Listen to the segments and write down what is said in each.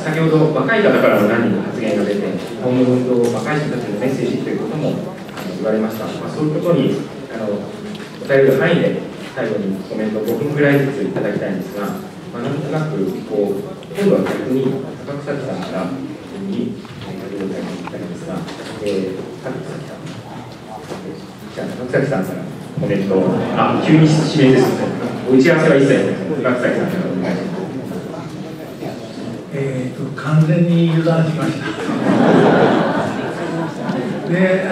先ほど若い方からも何人か発言が出て、日本の運動、若い人たちのメッセージということも言われました。そういうことに答える範囲で最後にコメント5分ぐらいずついただきたいんですが、なんとなくこう今度は逆に高草木さんからにご紹介いただきますが、高草木さんからコメントを、急に指名ですので、打ち合わせは一切ないので、高草木さんからお願いします。完全に油断しました。で、幸い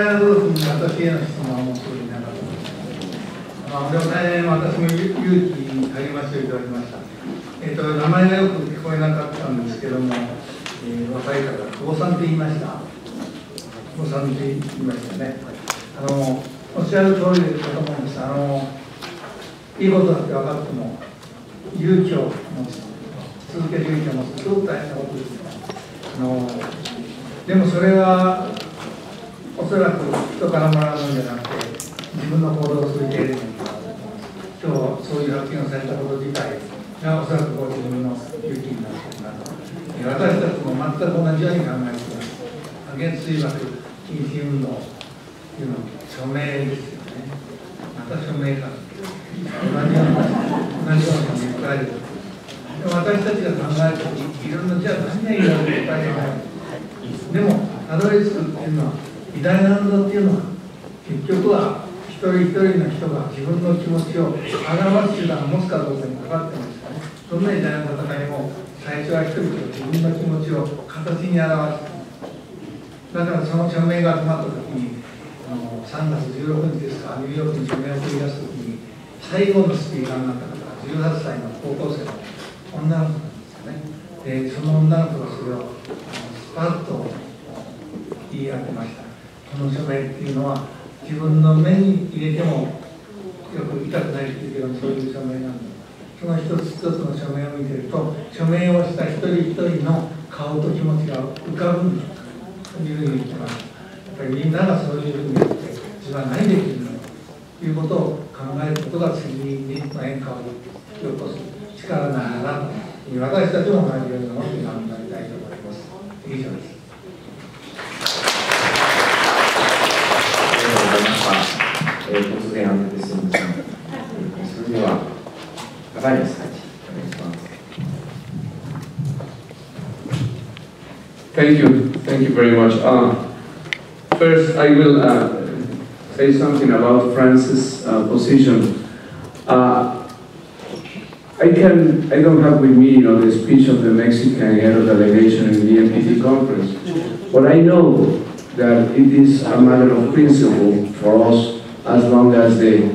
なことに私への質問はもう特になかったです。でも大変私も勇気に励ましていただきました。名前がよく聞こえなかったんですけども、若い方、久保さんって言いました。久保さんって言いましたね。おっしゃる通りだと思うんです。いいことだって分かっても、勇気を持つ。続ける勇気を持つ、すごく大変なことですね。でもそれはおそらく人からもらうのではなくて、自分の行動を続けるのに、今日そういう発言をされたこと自体がおそらくご自分の勇気になっているなと。私たちも全く同じように考えています。原水爆禁止運動というのは署名ですよね。また署名か。同じような署名がある。私たちが考えるとき、いろんな、じゃあ何がいいのか答えがない。でも、たどり着くっていうのは、偉大な運動っていうのは、結局は一人一人の人が自分の気持ちを表す手段を持つかどうかにかかってますからね。どんな偉大な戦いも、最初は人々が自分の気持ちを形に表す。だからその署名が集まったときに、3月16日ですか、ニューヨークに署名を取り出すときに、最後のスピーカーになった方が18歳の高校生の女の子なんですよね。で、その女の子がそれをスパッと言い当てました。この署名っていうのは自分の目に入れてもよく痛くないっていうけど、そういう署名なんだ。その一つ一つの署名を見てると、署名をした一人一人の顔と気持ちが浮かぶんだというふうに言ってます。やっぱりみんながそういうふうにやって自分は何できるのということを考えることが次に変化を引き起こす力なんだなと、私たちも同じようなものに頑張りたいと思います。以上です。ありがとうございました。突然ですみません。それでは高柳さん、お願いします。Thank you very much. First, I will say something about France's position. I don't have with me, the speech of the Mexican head of delegation in the NPT conference, but I know that it is a matter of principle for us, as long as the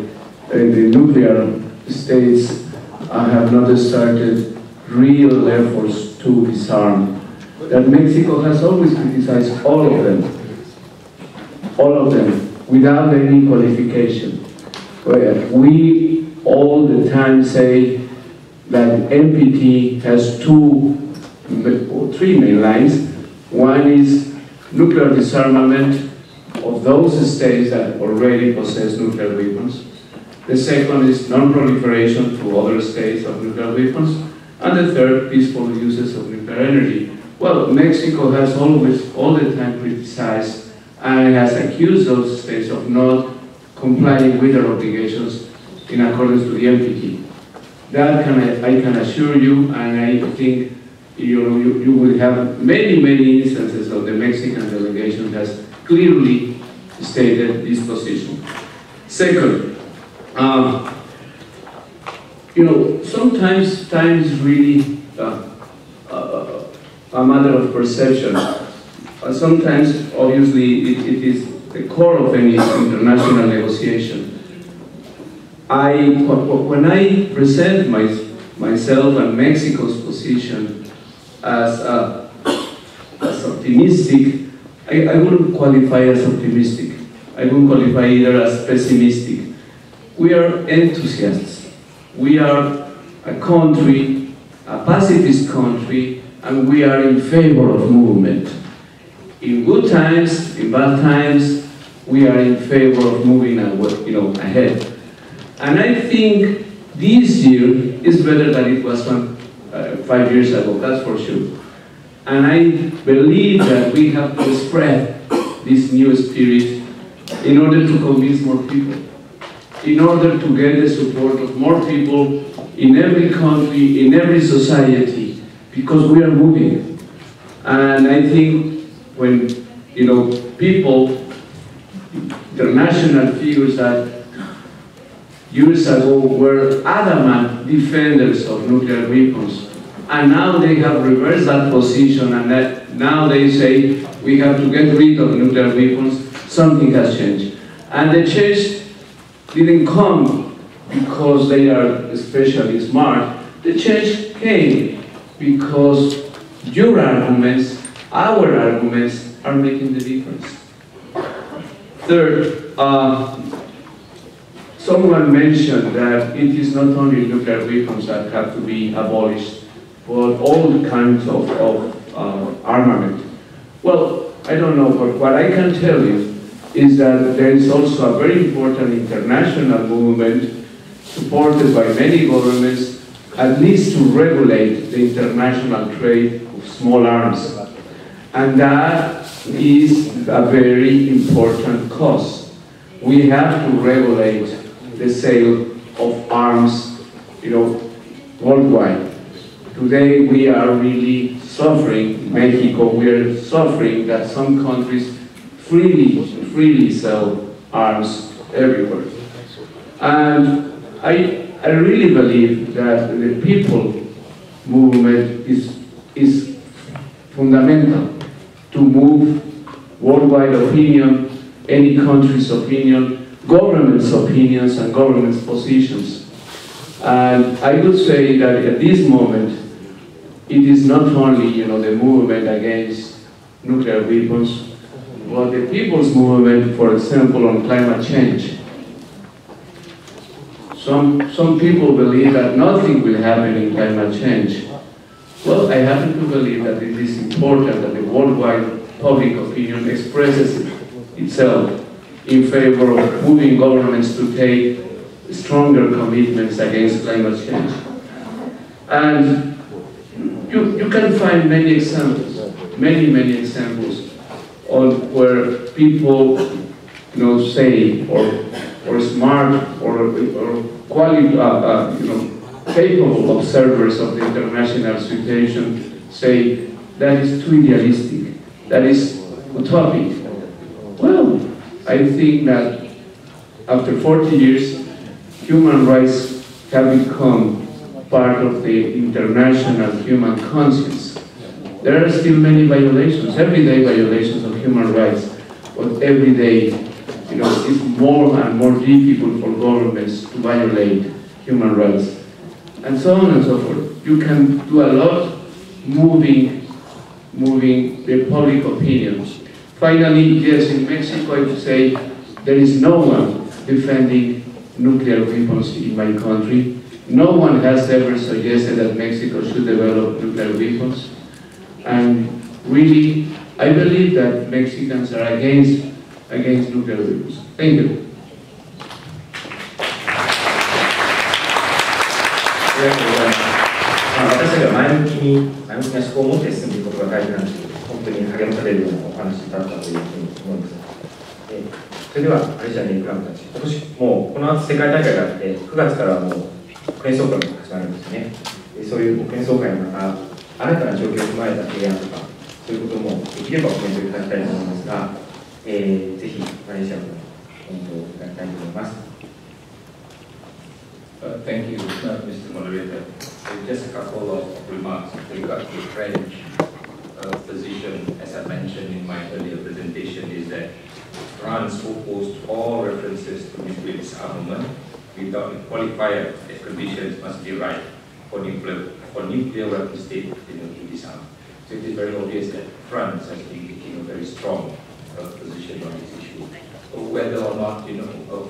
nuclear states have not started real efforts to disarm. That Mexico has always criticized all of them, without any qualification. Where we all the time say that NPT has three main lines. One is nuclear disarmament of those states that already possess nuclear weapons. The second is non-proliferation to other states of nuclear weapons. And the third, peaceful uses of nuclear energy. Well, Mexico has always, all the time, criticized and has accused those states of not complying with their obligations in accordance to the NPT. That I can assure you, and I think you will have many instances of the Mexican delegation has clearly stated this position. Second, sometimes time is really a matter of perception. Sometimes, obviously, it is the core of any international negotiation. When I present myself and Mexico's position as optimistic, I wouldn't qualify as optimistic. I wouldn't qualify either as pessimistic. We are enthusiasts. We are a country, a pacifist country, and we are in favor of movement. In good times, in bad times, we are in favor of moving ahead. And I think this year is better than it was 5 years ago, that's for sure. And I believe that we have to spread this new spirit in order to convince more people, in order to get the support of more people in every country, in every society, because we are moving. And I think when, people, international figures that years ago were adamant defenders of nuclear weapons, and now they have reversed that position, and that now they say we have to get rid of nuclear weapons, something has changed. And the change didn't come because they are especially smart. The change came because your arguments, our arguments, are making the difference. Third, someone mentioned that it is not only nuclear weapons that have to be abolished, but all kinds of armament. Well, I don't know, but what I can tell you is that there is also a very important international movement supported by many governments, at least to regulate the international trade of small arms. And that is a very important cause. We have to regulate the sale of arms, worldwide. Today we are really suffering, Mexico, we are suffering that some countries freely sell arms everywhere. And I really believe that the people movement is fundamental to move worldwide opinion, any country's opinion, government's opinions and government's positions. And I would say that at this moment, it is not only the movement against nuclear weapons, but the people's movement, for example, on climate change. Some people believe that nothing will happen in climate change. Well, I happen to believe that it is important that the worldwide public opinion expresses itself in favor of moving governments to take stronger commitments against climate change. And you can find many examples, many examples on where people, say, or smart, or capable observers of the international situation say that is too idealistic, that is utopic. Well, I think that after 40 years, human rights have become part of the international human conscience. There are still many violations, everyday violations of human rights, but every day, it's more and more difficult for governments to violate human rights, and so on and so forth. You can do a lot moving the public opinion. Finally, yes, in Mexico, I would say there is no one defending nuclear weapons in my country. No one has ever suggested that Mexico should develop nuclear weapons. And really, I believe that Mexicans are against nuclear weapons. Thank you. ありがとうございます。私たちは前向きな思考を持って進んでいくことが大事なんですけど、本当に励まされるようなお話だったというふうに思います。それでは、アレジャーネイクラブたち、今年もうこの後世界大会があって、9月からはもう国連総会が始まるんですね。そういう国連総会の中、新たな状況を踏まえた提案とか、そういうこともできればコメントいただきたいと思いますが、ぜひマレーシアのコメントをいただきたいと思います。Thank you, Mr. Moderator. Just a couple of remarks with regard to French position. As I mentioned in my earlier presentation, is that France opposed all references to nuclear disarmament without a qualifier that conditions must be right for nuclear weapon state to disarm. So it is very obvious that France has been taking a very strong position on this issue. Whether or not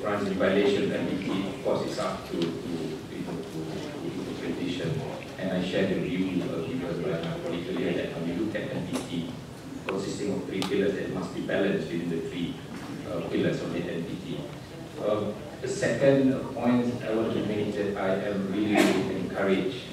France is in violation of NPT, of course, it's up to interpretation. And I share the view given by my colleague earlier that when you look at NPT, consisting of 3 pillars that must be balanced within the 3 pillars of the NPT. The second point I want to make is that I am really encouraged